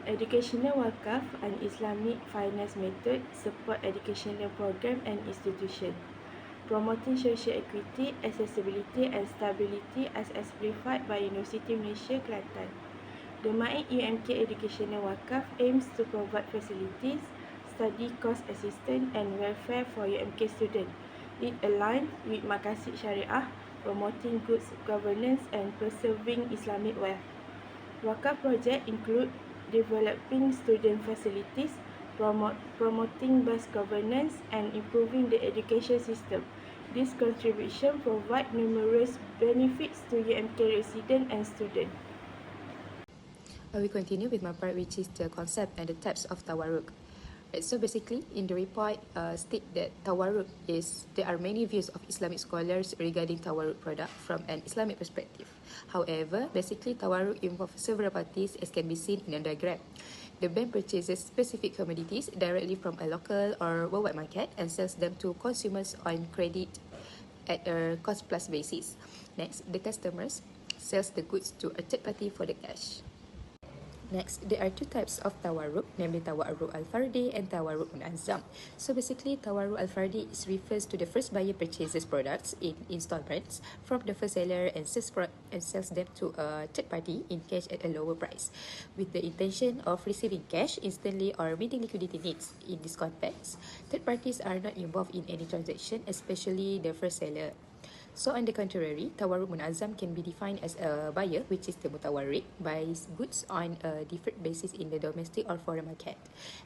Educational Wakaf, an Islamic finance method, support educational program and institution, promoting social equity, accessibility and stability as exemplified by University Malaysia, Kelantan. The MAIC UMK Educational Wakaf aims to provide facilities, study cost assistance and welfare for UMK students. It aligns with Maqasid Syariah, promoting good governance and preserving Islamic wealth. Wakaf project include developing student facilities, promoting best governance, and improving the education system. This contribution provides numerous benefits to UMK residents and students. I will continue with my part, which is the concept and the types of Tawarruq. Right, so basically, in the report, state that Tawarruq there are many views of Islamic scholars regarding Tawarruq product from an Islamic perspective. However, basically, Tawarruq involves several parties, as can be seen in a diagram. The bank purchases specific commodities directly from a local or worldwide market and sells them to consumers on credit at a cost-plus basis. Next, the customers sells the goods to a third party for the cash. Next, there are two types of Tawarruq, namely Tawarruq al-Fardi and Tawarruq Munazzam. So basically, Tawarruq al-Fardi refers to the first buyer purchases products in installments from the first seller and sells them to a third party in cash at a lower price, with the intention of receiving cash instantly or meeting liquidity needs. In this context, third parties are not involved in any transaction, especially the first seller. So on the contrary, Tawarruq Munazzam can be defined as a buyer, which is the mutawarriq, buys goods on a different basis in the domestic or foreign market,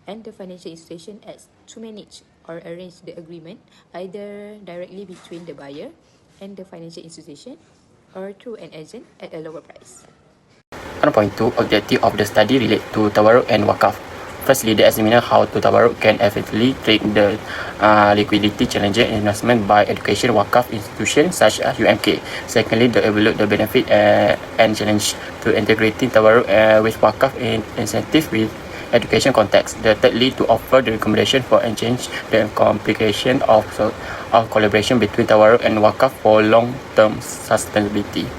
and the financial institution acts to manage or arrange the agreement either directly between the buyer and the financial institution or through an agent at a lower price. 1.2 Objective of the study relate to Tawarruq and Wakaf. Firstly, they examine how to Tawarruq can effectively treat the liquidity challenges and investment by education Wakaf institutions such as UMK. Secondly, they evaluate the benefit and challenge to integrating Tawarruq with Wakaf in incentive with education context. The thirdly, to offer the recommendation for and change the complication of collaboration between Tawarruq and Wakaf for long-term sustainability.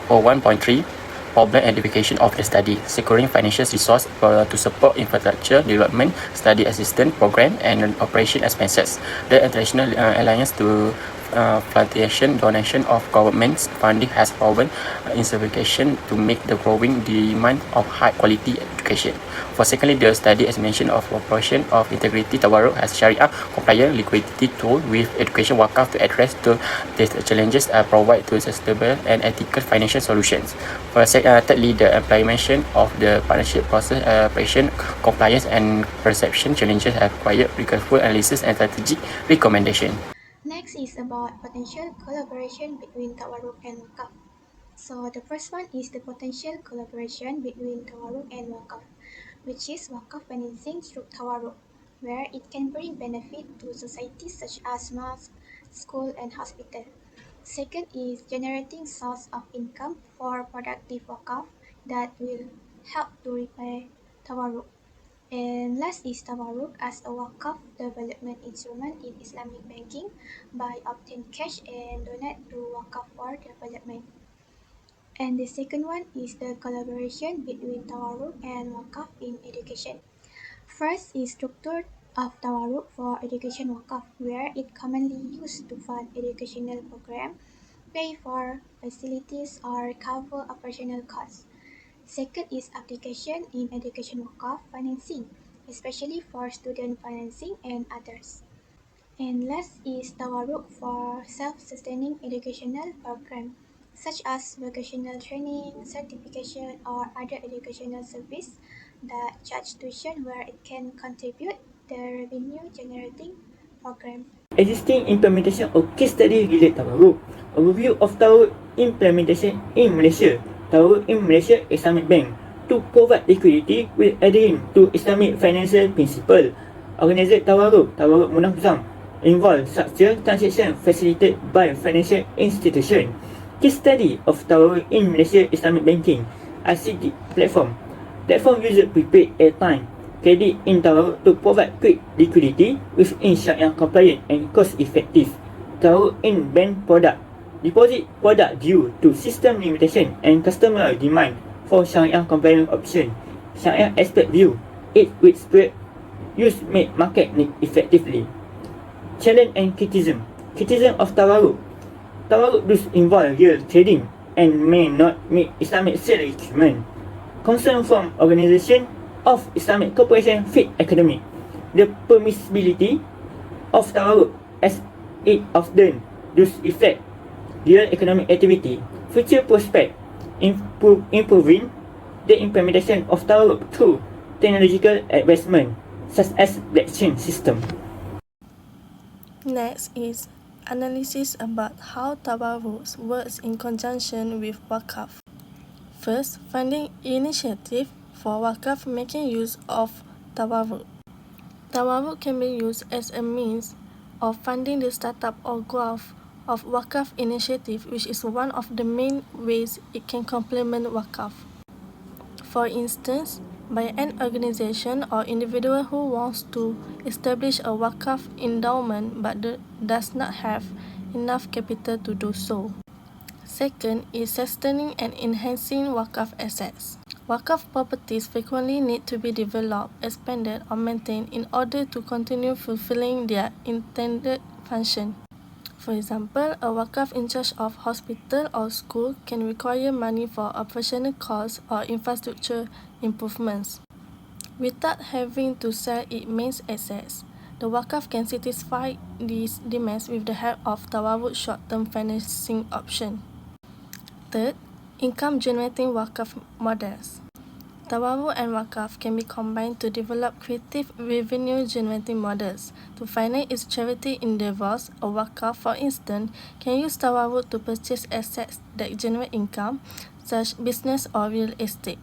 For 1.3, problem identification of the study, securing financial resources to support infrastructure development, study assistance program, and operation expenses. The international alliance to plantation donation of government funding has proven insufficient to meet the growing demand of high quality education. For secondly, the study examination of operation of integrity Tawarruq as Sharia compliant liquidity tool with education Wakaf to address these challenges and provide to sustainable and ethical financial solutions. For thirdly, the implementation of the partnership process, operation, compliance and perception challenges have required careful analysis and strategic recommendation. Next is about potential collaboration between Tawarruq and Wakaf. So the first one is the potential collaboration between Tawarruq and Wakaf, which is Wakaf financing through Tawarruq, where it can bring benefit to societies such as mosques, school and hospital. Second is generating source of income for productive Wakaf that will help to repay Tawarruq. And last is Tawarruq as a Wakaf development instrument in Islamic banking by obtain cash and donate to Wakaf for development. And the second one is the collaboration between Tawarruq and Wakaf in education. First is structure of Tawarruq for education Wakaf, where it commonly used to fund educational program, pay for facilities or cover operational costs. Second is application in education Wakaf financing, especially for student financing and others. And last is Tawarruq for self-sustaining educational program, such as vocational training, certification, or other educational service that charge tuition where it can contribute the revenue generating program. Existing implementation of case study related Tawarruq. Overview of Tawarruq implementation in Malaysia. Tawarruq in Malaysia Islamic Bank to provide liquidity with adhering to Islamic financial principle. Organizer Tawarruq Munazzam involve structure transaction facilitated by financial institution. Case study of Tawarruq in Malaysia Islamic Banking ICT platform. Platform user prepaid airtime credit in Tawarruq to provide quick liquidity within Syariah compliant and cost effective. Tawarruq in bank product deposit product due to system limitation and customer demand for Syariah compliant option. Syariah aspect view, it with spread use make market need effectively. Challenge and criticism. Criticism of Tawarruq. Tawarruq does involve real trading and may not meet Islamic sale requirement. Concern from organisation of Islamic cooperation fit academic. The permissibility of Tawarruq as it often does affect real economic activity. Future prospect improving the implementation of Tawarruq through technological advancement such as blockchain system. Next is analysis about how Tawarruq works in conjunction with Wakaf. First, funding initiative for Wakaf making use of Tawarruq. Tawarruq can be used as a means of funding the startup or growth of Wakaf initiative, which is one of the main ways it can complement Wakaf. For instance, by an organization or individual who wants to establish a Wakaf endowment but does not have enough capital to do so. Second is sustaining and enhancing Wakaf assets. Wakaf properties frequently need to be developed, expanded, or maintained in order to continue fulfilling their intended function. For example, a Wakaf in charge of hospital or school can require money for operational costs or infrastructure improvements. Without having to sell its main assets, the Wakaf can satisfy these demands with the help of Tawarruq short-term financing option. Third, income-generating Wakaf models. Tawarruq and Wakaf can be combined to develop creative revenue-generating models. To finance its charity endeavors, a Wakaf, for instance, can use Tawarruq to purchase assets that generate income, such as business or real estate.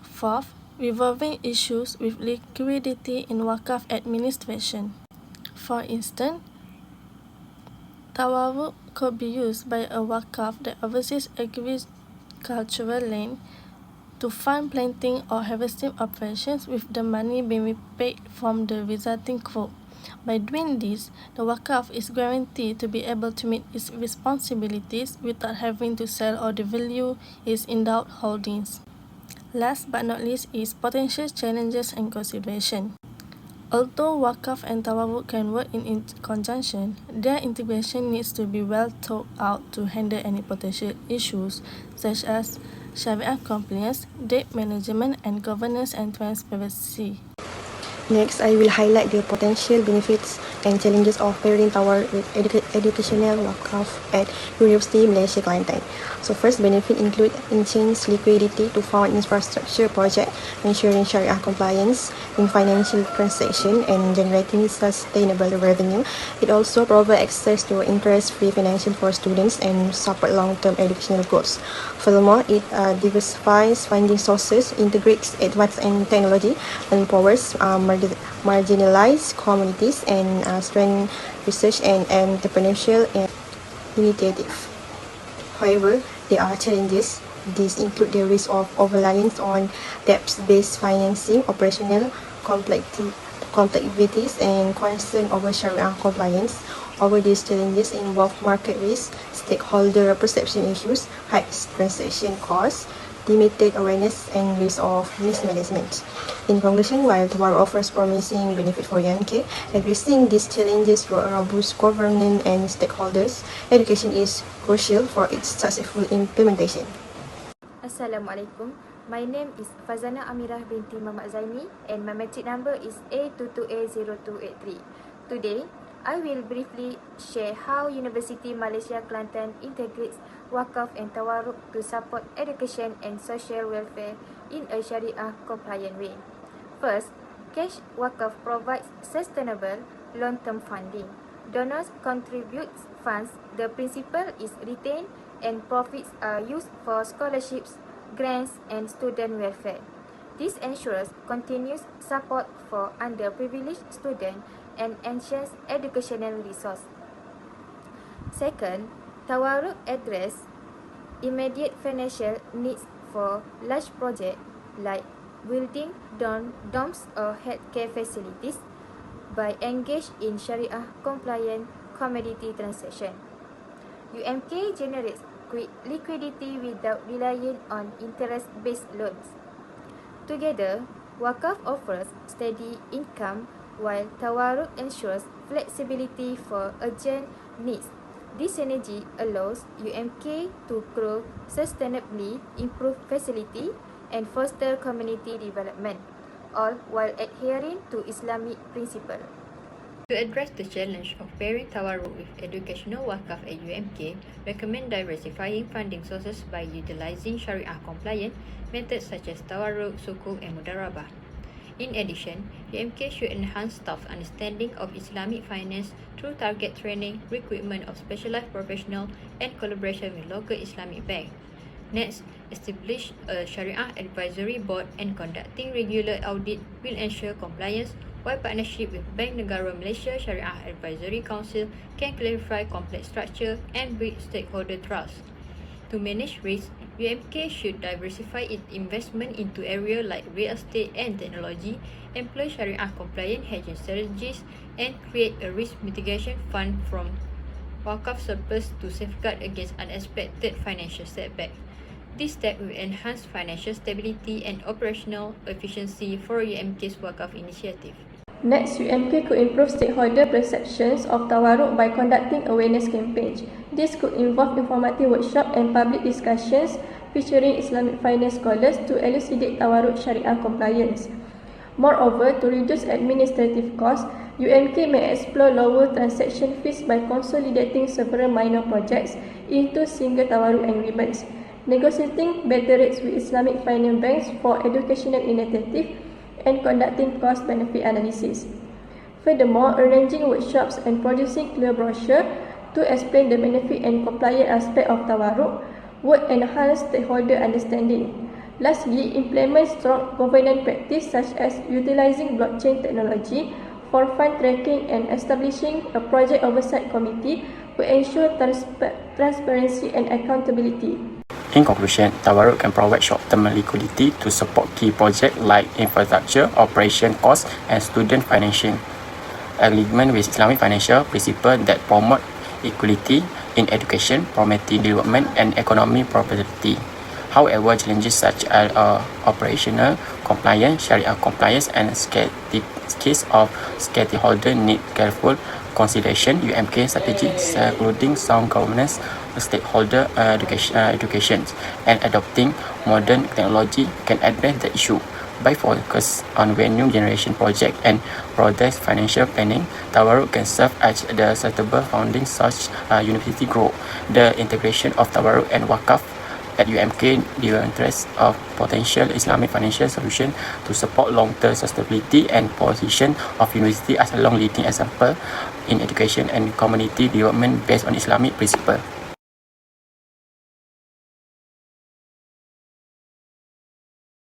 Fourth, revolving issues with liquidity in Wakaf administration. For instance, Tawarruq could be used by a Wakaf that oversees agricultural land to fund planting or harvesting operations with the money being repaid from the resulting crop. By doing this, the Wakaf is guaranteed to be able to meet its responsibilities without having to sell or devalue its endowed holdings. Last but not least is potential challenges and consideration. Although Wakaf and Tawarruq can work in conjunction, their integration needs to be well thought out to handle any potential issues such as Sharia compliance, debt management, and governance and transparency. Next, I will highlight the potential benefits and challenges of pairing Tawarruq with educational Wakaf at University Malaysia Kelantan. So first benefit include enhanced liquidity to fund infrastructure project, ensuring Sharia compliance in financial transaction and generating sustainable revenue. It also provides access to interest-free financing for students and support long-term educational goals. Furthermore, it diversifies funding sources, integrates advanced technology, and empowers marginalized communities and strengthens research and entrepreneurial initiative. However, there are challenges. These include the risk of over-reliance on debt-based financing, operational complexities, and concern over Sharia compliance. Over these challenges involve market risk, stakeholder perception issues, high transaction costs, limited awareness, and risk of mismanagement. In conclusion, while Tawarruq offers promising benefit for UMK, addressing these challenges through a robust governance and stakeholders, education is crucial for its successful implementation. Assalamualaikum. My name is Fazana Amirah binti Muhammad Zaini and my matric number is A22A0283. Today, I will briefly share how University Malaysia Kelantan integrates Wakaf and Tawarruq to support education and social welfare in a Sharia compliant way. First, cash Wakaf provides sustainable long-term funding. Donors contribute funds, the principal is retained, and profits are used for scholarships, grants, and student welfare. This ensures continuous support for underprivileged students and ensures educational resource. Second, Tawarruq address immediate financial needs for large projects like building dorms or healthcare facilities by engaged in Sharia compliant commodity transaction. UMK generates quick liquidity without relying on interest-based loans. Together, Wakaf offers steady income while Tawarruq ensures flexibility for urgent needs. This synergy allows UMK to grow sustainably, improve facility, and foster community development, all while adhering to Islamic principles. To address the challenge of pairing Tawarruq with educational wakaf at UMK, recommend diversifying funding sources by utilizing Sharia-compliant methods such as Tawarruq, Sukuk, and Mudarabah. In addition, UMK should enhance staff's understanding of Islamic finance through target training, recruitment of specialized professionals, and collaboration with local Islamic banks. Next, establish a Sharia advisory board and conducting regular audit will ensure compliance, while partnership with Bank Negara Malaysia Sharia Advisory Council can clarify complex structure and build stakeholder trust. To manage risk, UMK should diversify its investment into areas like real estate and technology, employ Sharia-compliant hedging strategies, and create a risk mitigation fund from wakaf surplus to safeguard against unexpected financial setbacks. This step will enhance financial stability and operational efficiency for UMK's wakaf initiative. Next, UMK could improve stakeholder perceptions of Tawarruq by conducting awareness campaigns. This could involve informative workshops and public discussions featuring Islamic finance scholars to elucidate Tawarruq Sharia compliance. Moreover, to reduce administrative costs, UMK may explore lower transaction fees by consolidating several minor projects into single Tawarruq agreements, negotiating better rates with Islamic finance banks for educational initiatives, and conducting cost-benefit analysis. Furthermore, arranging workshops and producing clear brochures to explain the benefit and compliance aspect of Tawarruq would enhance stakeholder understanding. Lastly, implement strong governance practice such as utilizing blockchain technology for fund tracking and establishing a project oversight committee to ensure transparency and accountability. In conclusion, Tawarruq can provide short-term liquidity to support key projects like infrastructure, operation costs, and student financing. Alignment with Islamic financial principles that promote equality in education, promoting development, and economic prosperity. However, challenges such as operational compliance, Sharia compliance, and case of stakeholder need careful consideration. UMK strategy, including sound governance, stakeholder education, and adopting modern technology can address the issue. By focus on new generation project and broader financial planning, Tawarruq can serve as the suitable founding source university growth. The integration of Tawarruq and wakaf at UMK the interest of potential Islamic financial solution to support long-term sustainability and position of university as a long-leading example in education and community development based on Islamic principle.